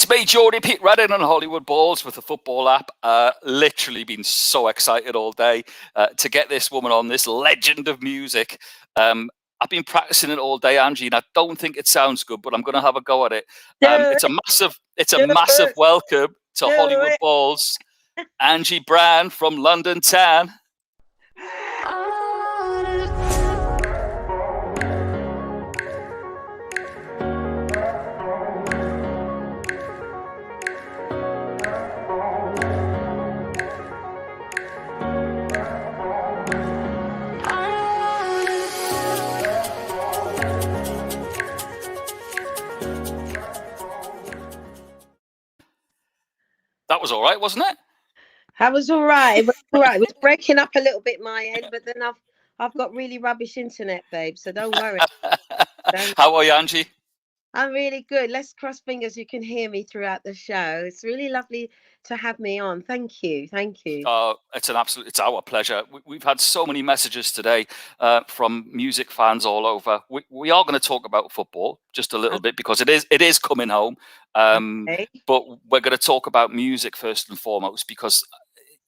It's me, Geordie Pete, Reading on Hollywood Balls with the football app. Literally been so excited all day to get this woman on, this legend of music. I've been practicing it all day, Angie, and I don't think it sounds good, but I'm going to have a go at it. It's a massive welcome to Hollywood Balls. Angie Brown from London Town. That was all right, wasn't it? That was all right. It was all right. It was breaking up a little bit my end, but then I've got really rubbish internet, babe. So don't worry. How are you, Angie? I'm really good. Let's cross fingers you can hear me throughout the show. It's really lovely to have me on. Thank you. Thank you. It's our pleasure. We've had so many messages today from music fans all over. We are going to talk about football just a little bit because it is coming home. Okay. But we're going to talk about music first and foremost because,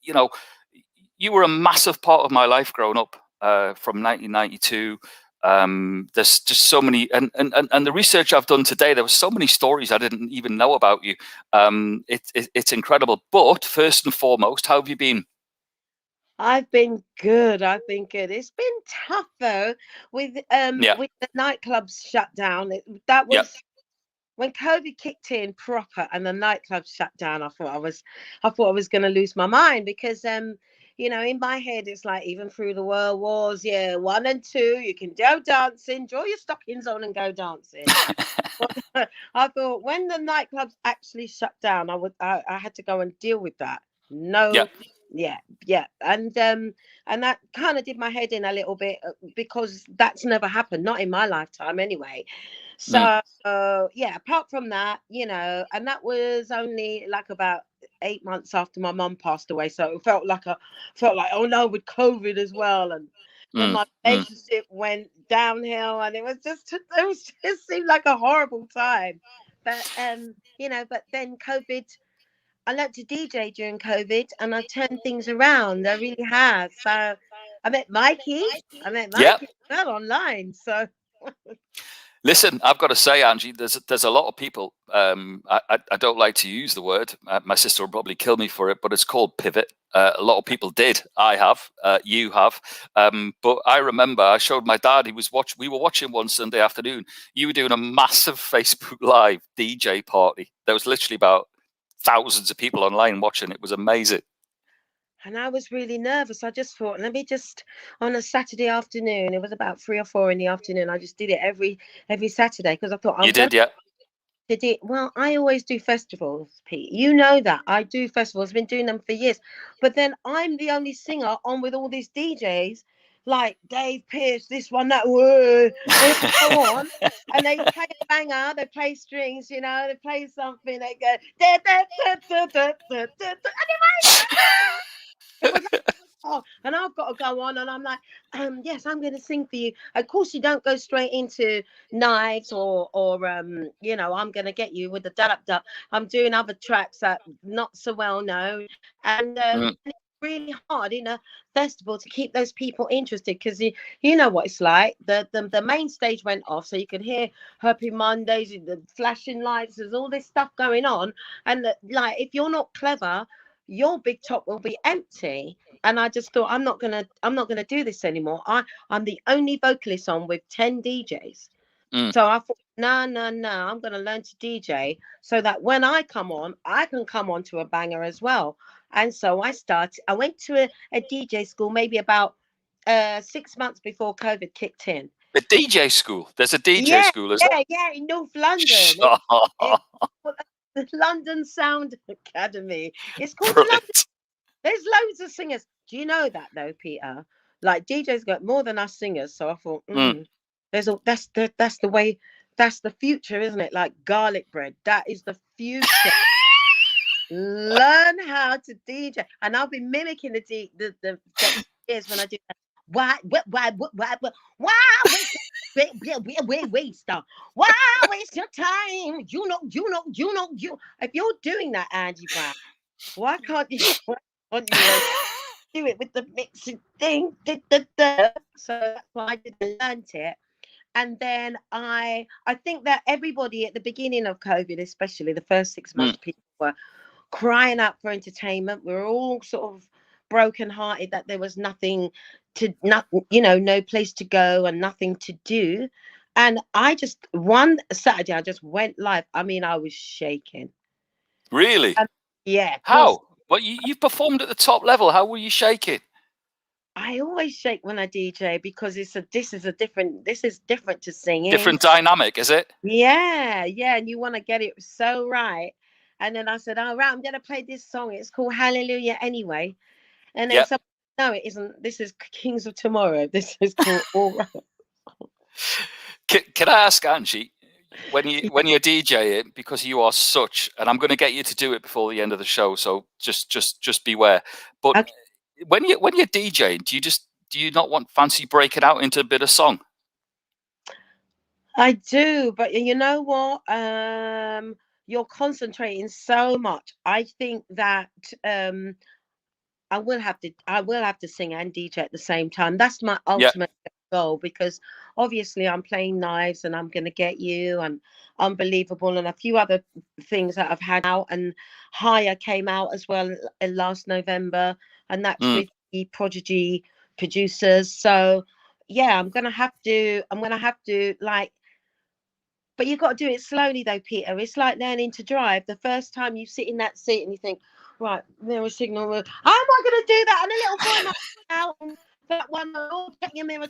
you know, you were a massive part of my life growing up from 1992. There's just so many, and the research I've done today, there were so many stories I didn't even know about you. It's incredible. But first and foremost, how have you been? I've been good. It's been tough though with the nightclubs shut down. That was when COVID kicked in proper and the nightclubs shut down. I thought I was going to lose my mind because you know, in my head, it's like even through the world wars, 1 and 2, you can go dancing, draw your stockings on and go dancing. I thought when the nightclubs actually shut down, I had to go and deal with that. And that kind of did my head in a little bit because that's never happened, not in my lifetime anyway. So apart from that, you know, and that was only like about 8 months after my mum passed away, so it felt like oh no, with COVID as well, and then my relationship went downhill, and it just seemed like a horrible time. But you know, but then COVID, I learned to DJ during COVID, and I turned things around. I really have. So I met Mikey well online. So. Listen, I've got to say, Angie, there's a lot of people. I don't like to use the word. My sister will probably kill me for it, but it's called pivot. A lot of people did. I have. You have. But I remember I showed my dad. We were watching one Sunday afternoon. You were doing a massive Facebook Live DJ party. There was literally about thousands of people online watching. It was amazing. And I was really nervous. I just thought, let me just, on a Saturday afternoon, it was about 3 or 4 in the afternoon. I just did it every Saturday because I thought you did, yeah. Did it. Well, I always do festivals, Pete. You know that. I do festivals. I've been doing them for years. But then I'm the only singer on with all these DJs like Dave Pierce, this one, that, go on. And they play a banger, they play strings, you know, they play something, they go, and I've got to go on, and I'm like, yes, I'm going to sing for you. Of course, you don't go straight into Knives or you know, I'm going to get you with the da-da-da. I'm doing other tracks that not so well known, and it's really hard in a festival to keep those people interested because you know what it's like. The main stage went off, so you could hear Happy Mondays, the flashing lights. There's all this stuff going on, and like if you're not clever, your big top will be empty. And I just thought, I'm not gonna do this anymore. I'm the only vocalist on with 10 DJs. So I thought, no, I'm gonna learn to DJ so that when I come on, I can come on to a banger as well. And so I went to a DJ school maybe about 6 months before COVID kicked in. The DJ school. There's a DJ school, isn't there? Yeah, in North London. The London Sound Academy. It's called London. There's loads of singers. Do you know that though, Peter? Like DJs got more than us singers. So I thought, that's the way. That's the future, isn't it? Like garlic bread. That is the future. Learn how to DJ, and I'll be mimicking the years when I do that. Why? waster. Why waste your time? You. If you're doing that, Angie Brown, why can't you? Why can't you do it with the mixing thing? So that's why I didn't learn it. And then I think that everybody at the beginning of COVID, especially the first 6 months, people were crying out for entertainment. We were all sort of brokenhearted that there was nothing to, not, no place to go and nothing to do. And I just, one Saturday, I just went live. I mean, I was shaking. Really? Yeah. How? Well, you've performed at the top level. How were you shaking? I always shake when I DJ because this is different to singing. Different dynamic, is it? Yeah, and you want to get it so right. And then I said, all right, I'm gonna play this song. It's called Hallelujah anyway. And then someone, no, it isn't. This is Kings of Tomorrow. This is called All Right. Can I ask, Angie, when you're DJing, because you are such, and I'm going to get you to do it before the end of the show, so just beware. But Okay. when you're DJing, do you not want fancy breaking out into a bit of song? I do, but you know what? You're concentrating so much. I think that I will have to sing and DJ at the same time. That's my ultimate goal, because obviously I'm playing Knives and I'm Gonna Get You and Unbelievable and a few other things that I've had out, and Higher came out as well last November, and that's with the Prodigy producers. So yeah, I'm gonna have to like, but you've got to do it slowly though, Peter. It's like learning to drive. The first time you sit in that seat and you think, right, mirror signal. How am I going to do that? And a little boy out and that one, oh, check your mirror.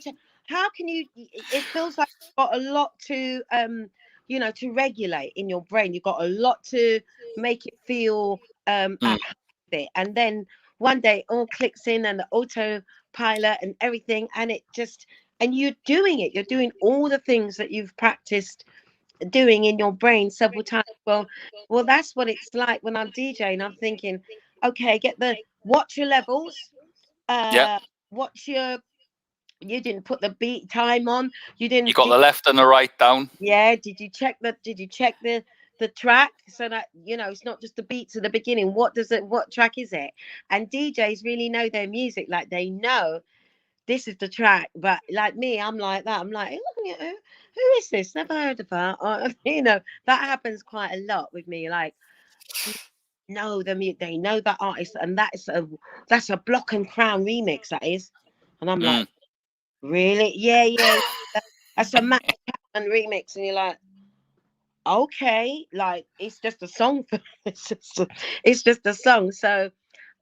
How can you? It feels like you've got a lot to, to regulate in your brain. You've got a lot to make it feel at it. And then one day it all clicks in and the autopilot and everything, and it just, and you're doing it. You're doing all the things that you've practiced doing in your brain several times. Well, that's what it's like when I'm DJing. I'm thinking, okay, watch your levels. Watch your. You didn't put the beat time on. You didn't. You got the left and the right down. Yeah. Did you check the track, so that it's not just the beats at the beginning? What track is it? And DJs really know their music. Like, they know this is the track. But like me, I'm like that. I'm like, who is this? Never heard of her. Or, that happens quite a lot with me. Like, no, they know that artist, and that's a Block and Crown remix, that is. And I'm like, really? Yeah. That's a Matt Chapman remix, and you're like, okay, like, it's just a song. It's just a song. So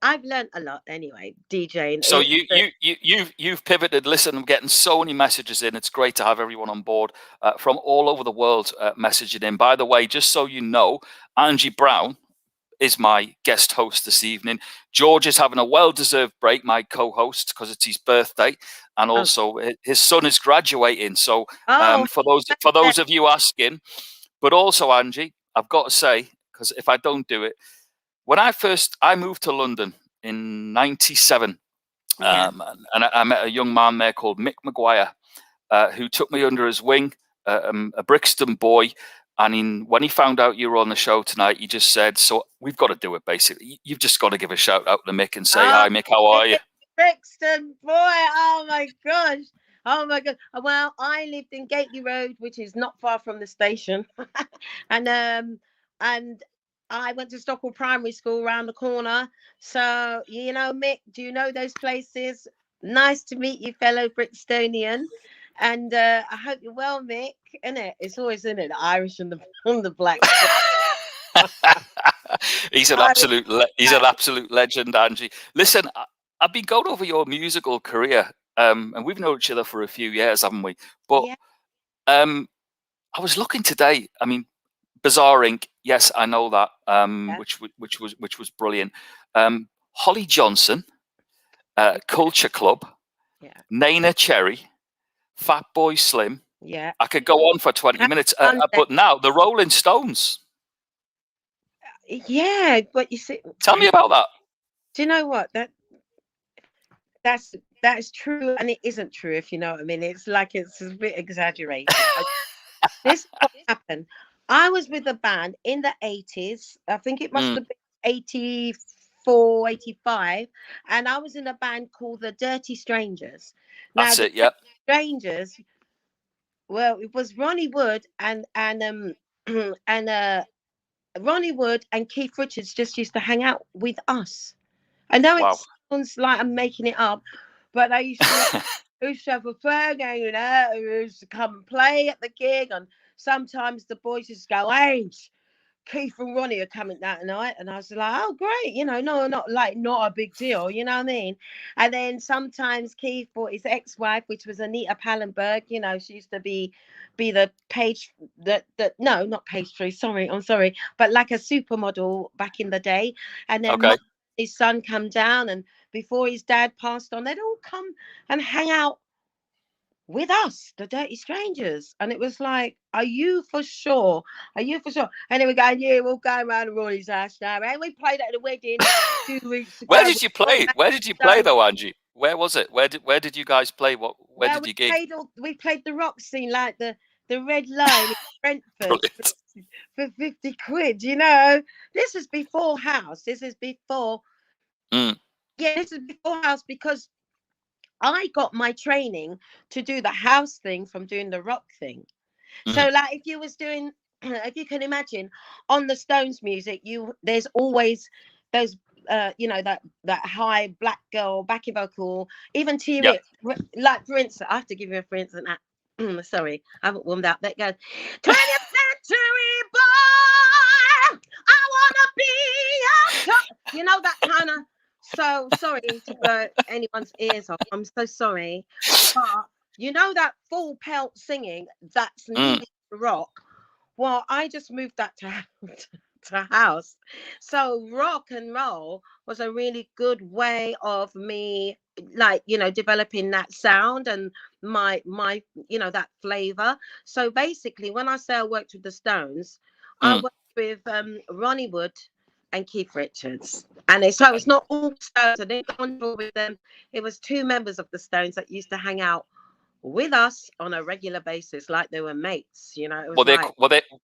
I've learned a lot anyway, DJing. So you've pivoted. Listen, I'm getting so many messages in. It's great to have everyone on board from all over the world messaging in. By the way, just so you know, Angie Brown is my guest host this evening. George is having a well-deserved break, my co-host, because it's his birthday, and also his son is graduating. So for those of you asking, but also, Angie, I've got to say, because if I don't do it, when I moved to London in '97, and I met a young man there called Mick Maguire, who took me under his wing, a Brixton boy. And when he found out you were on the show tonight, he just said, so we've got to do it, basically. You've just got to give a shout out to Mick and say, hi, Mick, how are you? Brixton boy, oh my gosh. Oh my God. Well, I lived in Gately Road, which is not far from the station. and I went to Stockwell Primary School around the corner. So, Mick, do you know those places? Nice to meet you, fellow Brixtonian. And I hope you're well, Mick. Isn't it? It's always, isn't it, the Irish and the black. He's an absolute legend, Angie. Listen, I've been going over your musical career, and we've known each other for a few years, haven't we? But I was looking today. I mean, Bizarre Inc. Yes, I know that. Which was brilliant. Holly Johnson, Culture Club, Nana Cherry, Fatboy Slim. Yeah, I could go on for 20 minutes. But now the Rolling Stones. Yeah, but you see, tell me about that. Do you know what? that's true and it isn't true, if you know what I mean. It's like it's a bit exaggerated. This is what happened. I was with a band in the 80s. I think it must Mm, have been 84, 85. And I was in a band called the Dirty Strangers. Now, that's the it. Yep. Strangers, well, it was Ronnie Wood and Ronnie Wood and Keith Richards just used to hang out with us. I know it Wow. sounds like I'm making it up, but I used to have a fair gang, you know, who used to come and play at the gig, and sometimes the boys just go, "Hey, Keith and Ronnie are coming that night," and I was like, "Oh, great," you know, no, not a big deal, you know what I mean? And then sometimes Keith brought his ex-wife, which was Anita Pallenberg, you know, she used to be the page that no, not pastry, sorry, I'm sorry, but like a supermodel back in the day, and then Okay. his son come down, and before his dad passed on, they'd all come and hang out with us, the Dirty Strangers. And it was like, are you for sure? Are you for sure? And then we're going, yeah, we'll go around Roy's house now. And we played at the wedding 2 weeks Where ago. did you play? Where did you play Done. though, Angie? Where was it? Where did you guys play? Where Well, did you gig? we played the rock scene like the Red Line in Brentford Brilliant. for 50 quid, you know. This is before house. This is before, Mm, yeah, this is before house because I got my training to do the house thing from doing the rock thing. mm. So, like, if you was doing, if you can imagine, on the Stones music, there's always those, you know, that high black girl backing vocal, even to Yep. it, like for instance, I have to give you a for instance. Sorry, I haven't warmed up. That goes, 20th century boy, I wanna be your top. You know that kind of. So sorry to blow anyone's ears off. I'm so sorry, but you know that full pelt singing that's Mm, needed to rock. Well, I just moved that to to house. So rock and roll was a really good way of me, like, you know, developing that sound and my you know, that flavor. So basically when I say I worked with the Stones, I mm. worked with Ronnie Wood and Keith Richards. And so it's not all Stones. I didn't go on tour with them. It was two members of the Stones that used to hang out with us on a regular basis, like they were mates. You know, it Were was they like,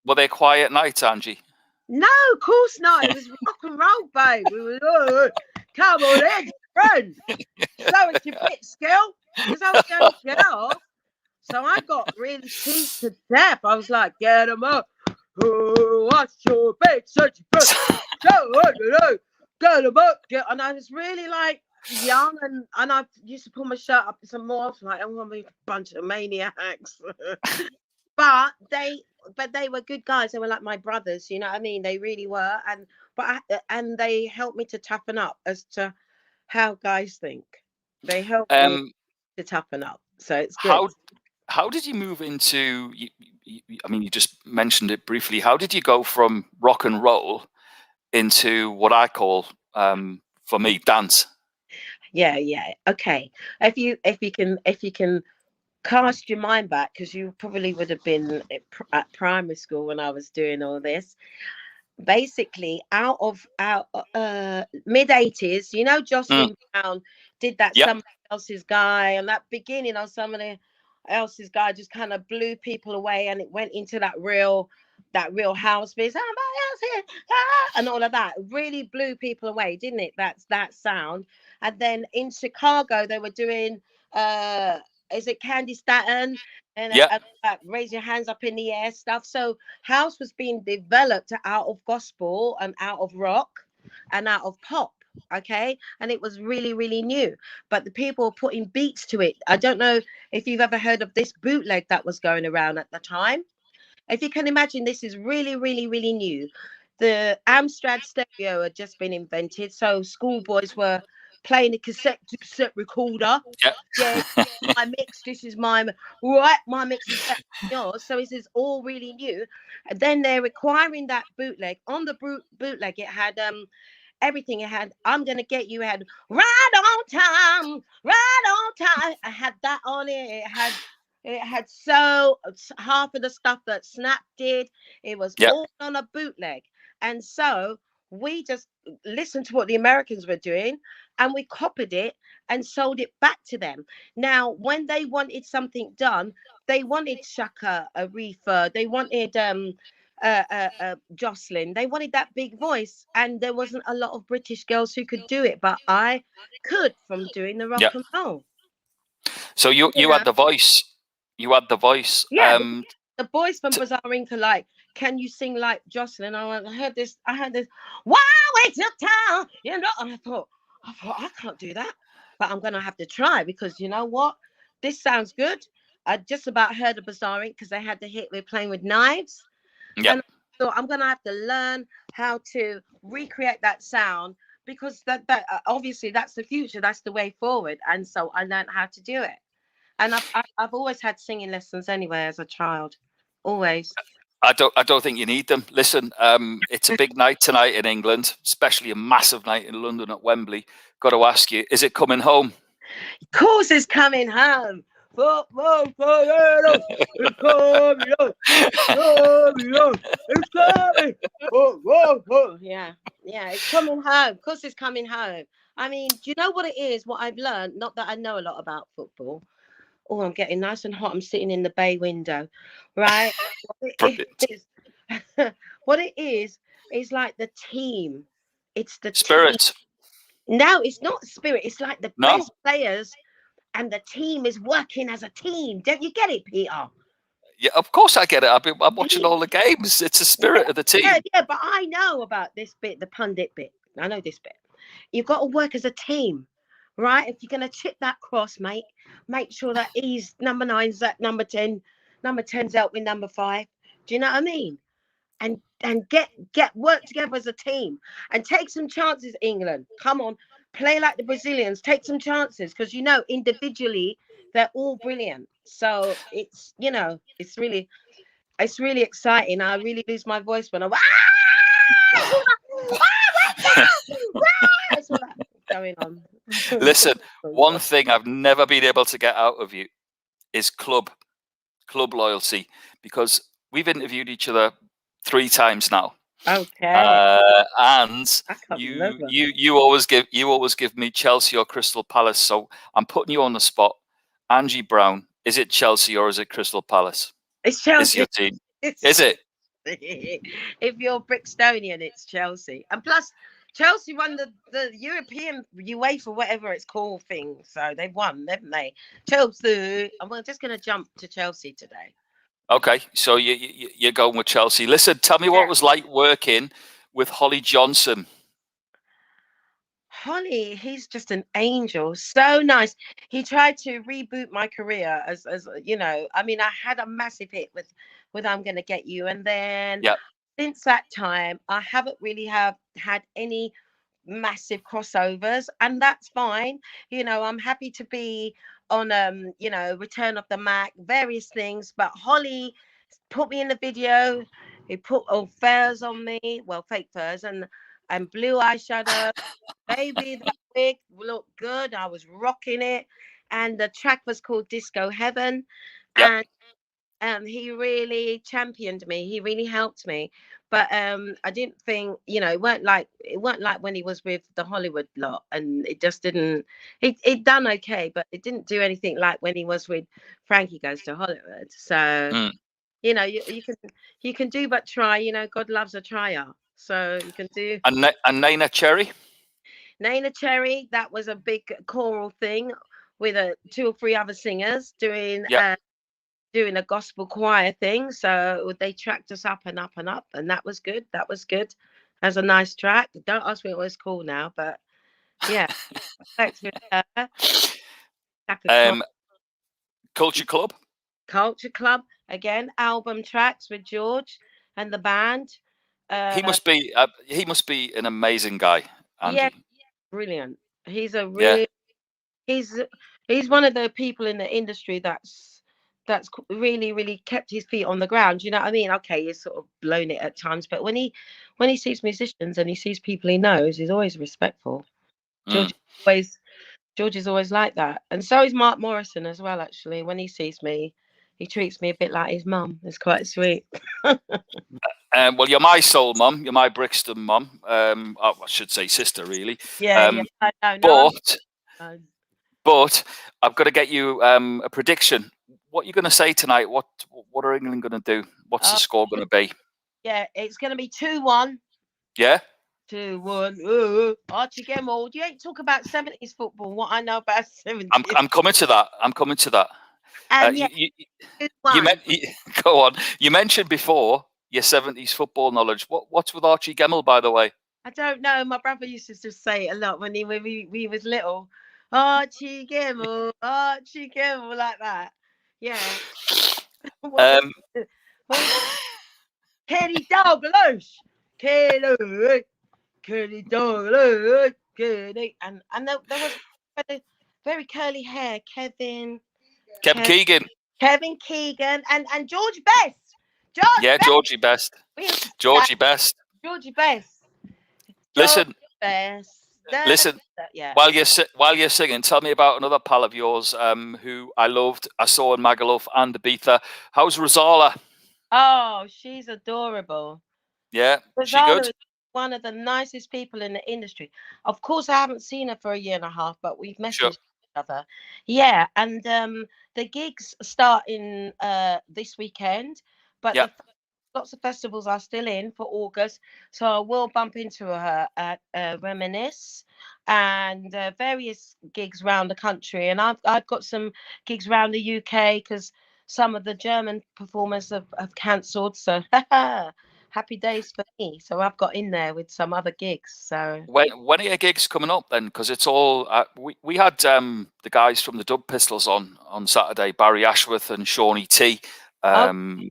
were they quiet nights, Angie? no, of course not. It was rock and roll, babe. We were, oh, come on in, friend. Show us your bit skill. Because I was the only girl. So I got really teased to death. I was like, get them up. Oh, what's your big such a friend? Get them up. And I was really like young and I used to pull my shirt up some more. I was like, I'm going to be a bunch of maniacs. But they were good guys. They were like my brothers, you know what I mean? They really were. And they helped me to toughen up as to how guys think. They helped me Um, to toughen up. So it's good. how how did you move into? I mean, you just mentioned it briefly. How did you go from rock and roll into what I call, for me, dance? Yeah, yeah. Okay. If you can cast your mind back, because you probably would have been at primary school when I was doing all this. Basically, out of our mid 80s, you know, Mm, Jocelyn Brown did that yep. Somebody Else's Guy, and that beginning of Somebody Else's Guy just kind of blew people away, and it went into that real house biz, somebody else here, and all of that really blew people away, didn't it? That's that sound. And then in Chicago they were doing uh is it Candy Staten Yep. and raise your hands up in the air stuff. So house was being developed out of gospel and out of rock and out of pop. Okay, and it was really really new, but the people were putting beats to it. I don't know if you've ever heard of this bootleg that was going around at the time. If you can imagine, this is really really really new. The Amstrad stereo had just been invented, so schoolboys were playing a cassette recorder. Yep. Yeah, my mix. This is my right. My mix is better than yours. So this is all really new. And then they're requiring that bootleg. On the bootleg, it had everything. It had I'm gonna get you. It had right on time, right on time. I had that on it. It had so half of the stuff that Snap did. It was Yep. all on a bootleg. And so we just listened to what the Americans were doing and we copied it and sold it back to them. Now, when they wanted something done, they wanted Shaka, Aretha, they wanted Jocelyn, they wanted that big voice, and there wasn't a lot of British girls who could do it, but I could from doing the rock Yeah. and roll. So you know? had the voice. You had the voice. Yeah, the boys from Bazaar Inc. are like, can you sing like Jocelyn? I heard this. Wow, it's your town, you know. And I thought, I can't do that, but I'm gonna have to try because you know what, this sounds good. I just about heard of Bazaar Inc. because they had the hit with Playing with Knives, Yeah. and I thought I'm gonna have to learn how to recreate that sound because that obviously that's the future, that's the way forward, and so I learned how to do it. And I've always had singing lessons anyway as a child, always. I don't think you need them. Listen, it's a big night tonight in England, especially a massive night in London at Wembley. Got to ask you, is it coming home? Of course, it's coming home. Football, it's coming home. It's coming. Oh. Yeah, it's coming home. Of course, it's coming home. I mean, do you know what it is? What I've learned, not that I know a lot about football. Oh, I'm getting nice and hot. I'm sitting in the bay window, right? Brilliant. What it is like the team. It's the team. Spirit. No, it's not spirit. It's like the No. best players and the team is working as a team. Don't you get it, Peter? Yeah, of course I get it. I'm watching all the games. It's the spirit of the team. Yeah, but I know about this bit, the pundit bit. I know this bit. You've got to work as a team, right? If you're going to chip that cross, mate, make sure that he's number 9's that number 10. Number 10's out with number 5. Do you know what I mean? And get work together as a team and take some chances, England. Come on, play like the Brazilians. Take some chances because individually they're all brilliant. So it's it's really exciting. I really lose my voice when I'm that's all that going on. Listen, one thing I've never been able to get out of you is club loyalty, because we've interviewed each other 3 times now. Okay. And you always give me Chelsea or Crystal Palace. So I'm putting you on the spot. Angie Brown, is it Chelsea or is it Crystal Palace? It's Chelsea. Is your team? Is it? If you're Brixtonian, it's Chelsea. And plus, Chelsea won the European UEFA, whatever it's called, thing. So they've won, haven't they? Chelsea. And we're just going to jump to Chelsea today. Okay, so you're going with Chelsea. Listen, tell me what it was like working with Holly Johnson. Holly, he's just an angel. So nice. He tried to reboot my career as you know. I mean, I had a massive hit with I'm Gonna Get You, and then since that time, I haven't really had any massive crossovers, and that's fine. I'm happy to be on Return of the Mac, various things, but Holly put me in the video. He put all furs on me, well, fake furs, and blue eyeshadow. Baby, the wig looked good. I was rocking it, and the track was called Disco Heaven. And he really championed me. He really helped me. But I didn't think, it weren't like when he was with the Hollywood lot, and it just didn't. It done okay, but it didn't do anything like when he was with Frankie Goes to Hollywood. So you can do but try. God loves a tryer, so you can do. And Naina Cherry. Naina Cherry, that was a big choral thing with 2 or 3 other singers doing a gospel choir thing. So they tracked us up and up and up, and that was good. That was good. That's a nice track. Don't ask me what it's called now, but yeah. Culture Club. Culture Club again. Album tracks with George and the band. He must be an amazing guy, Angie. Yeah, brilliant. He's a really he's one of the people in the industry that's really, really kept his feet on the ground. You know what I mean? Okay, he's sort of blown it at times, but when he sees musicians and he sees people he knows, he's always respectful. George is always like that, and so is Mark Morrison as well. Actually, when he sees me, he treats me a bit like his mum. It's quite sweet. Well, you're my soul mum. You're my Brixton mum. I should say sister, really. Yeah, I know. No, but I've got to get you a prediction. What are you going to say tonight? What are England going to do? What's the score going to be? Yeah, it's going to be 2-1. Yeah. 2-1. Archie Gemmell. You ain't talk about 70s football. What I know about 70s. I'm coming to that. I'm coming to that. And go on. You mentioned before your 70s football knowledge. What's with Archie Gemmell, by the way? I don't know. My brother used to just say it a lot when we was little. Archie Gemmell, like that. Yeah. Kenny Douglas, Kenny Douglas, Kenny, and there was very curly hair, Kevin Keegan, and George Best. Georgie Best. Georgie Best. Listen. Listen. Yeah. While you're singing, tell me about another pal of yours who I loved. I saw in Magaluf and Ibiza. How's Rosala? Oh, she's adorable. Yeah, she good. Is one of the nicest people in the industry. Of course, I haven't seen her for a year and a half, but we've messaged each other. Yeah, and the gigs start in this weekend, but lots of festivals are still in for August, so I will bump into her at Reminisce and various gigs around the country. And I've got some gigs around the UK because some of the German performers have cancelled. So happy days for me. So I've got in there with some other gigs. So when are your gigs coming up then? Because it's all we had the guys from the Dub Pistols on Saturday, Barry Ashworth and Shawnee T. Who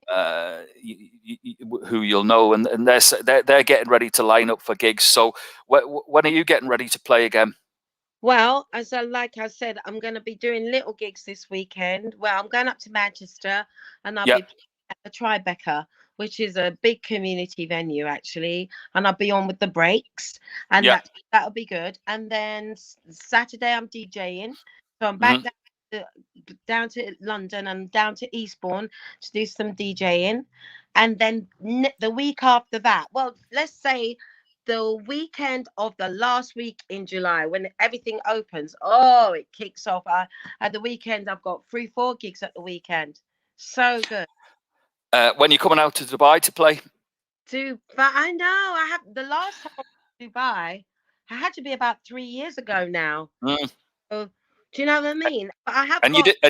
you'll know, and they're getting ready to line up for gigs. So when are you getting ready to play again? Well, like I said, I'm going to be doing little gigs this weekend. Well, I'm going up to Manchester, and I'll be playing at the Tribeca, which is a big community venue actually, and I'll be on with the Breaks, and that'll be good. And then Saturday I'm DJing, so I'm back down to London and down to Eastbourne to do some DJing, and then the week after that, well, let's say the weekend of the last week in July when everything opens, it kicks off. At the weekend I've got 3-4 gigs at the weekend. So good. When you're coming out to Dubai to play? But I know I have the last time I was in Dubai, I had to be about 3 years ago now. So, do you know what I mean? But I have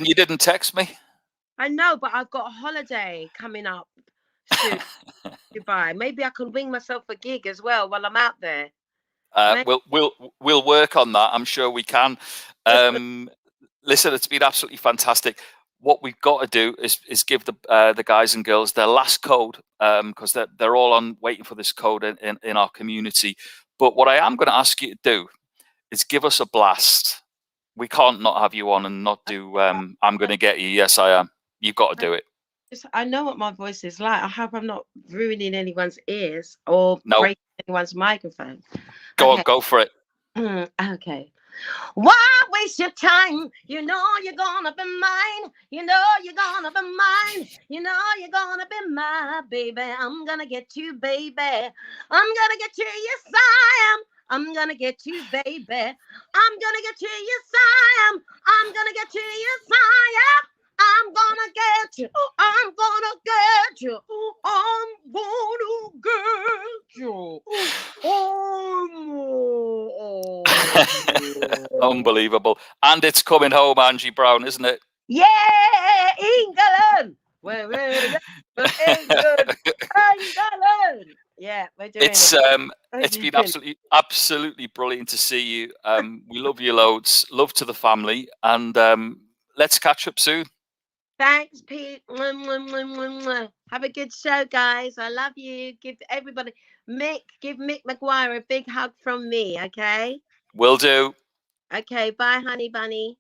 you didn't text me? I know, but I've got a holiday coming up soon. Dubai. Maybe I can wing myself a gig as well while I'm out there. We'll work on that. I'm sure we can. Listen, it's been absolutely fantastic. What we've got to do is give the guys and girls their last code because they're all on waiting for this code in our community. But what I am going to ask you to do is give us a blast. We can't not have you on and not do I'm going to get you. Yes, I am. You've got to do it. I know what my voice is like. I hope I'm not ruining anyone's ears or breaking anyone's microphone. Go on, go for it. Okay. Why waste your time? You know you're gonna be mine. You know you're gonna be mine. You know you're gonna be my baby. I'm gonna get you, baby. I'm gonna get you, yes I am. I'm gonna get you, baby. I'm gonna get you, yes I am. I'm gonna get you, yes I am. I'm gonna get you. I'm gonna get you. I'm gonna get you. Unbelievable. And it's coming home, Angie Brown, isn't it? Yeah, England. Where is England? England. Yeah, we're doing it. It's been absolutely brilliant to see you. We love you loads. Love to the family, and let's catch up soon. Thanks, Pete. Have a good show, guys. I love you. Give everybody, give Mick McGuire a big hug from me, okay? Will do. Okay, bye, honey bunny.